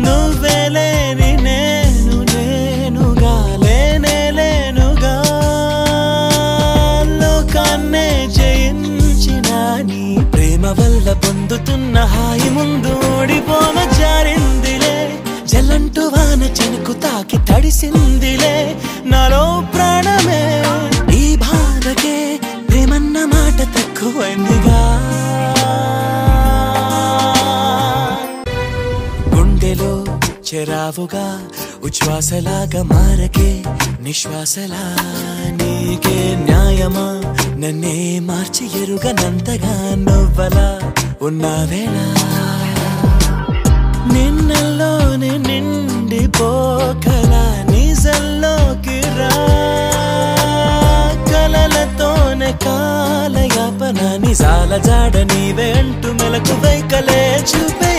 నువ్వే లేని నేనుగా లేనే లేనుగా లోకాన్నే జయించిన నీ ప్రేమ వల్ల పొందుతున్న హాయి ముందు ఓడిపోన జారిందిలే జలంటు వాన చెనుకు తాకి తడిసిందిలే నాలో ప్రాణమే ఈ బాధకే ప్రేమన్న మాట తక్కువైందిగా గుండెలో చెరావుగా ఉచ్ఛ్వాసలాగా మారకే నిశ్వాసలా నీకే న్యాయమా నన్నే మార్చి ఎరుగనంతగా నువ్వలా ఉన్నావేళ నిన్నల్లోనే నిండిపోకలా నిజల్లోకి రా కలలతోనే కాలయాపన నిజాల జాడ నీవే అంటూ మెలకు వైకలే చూపే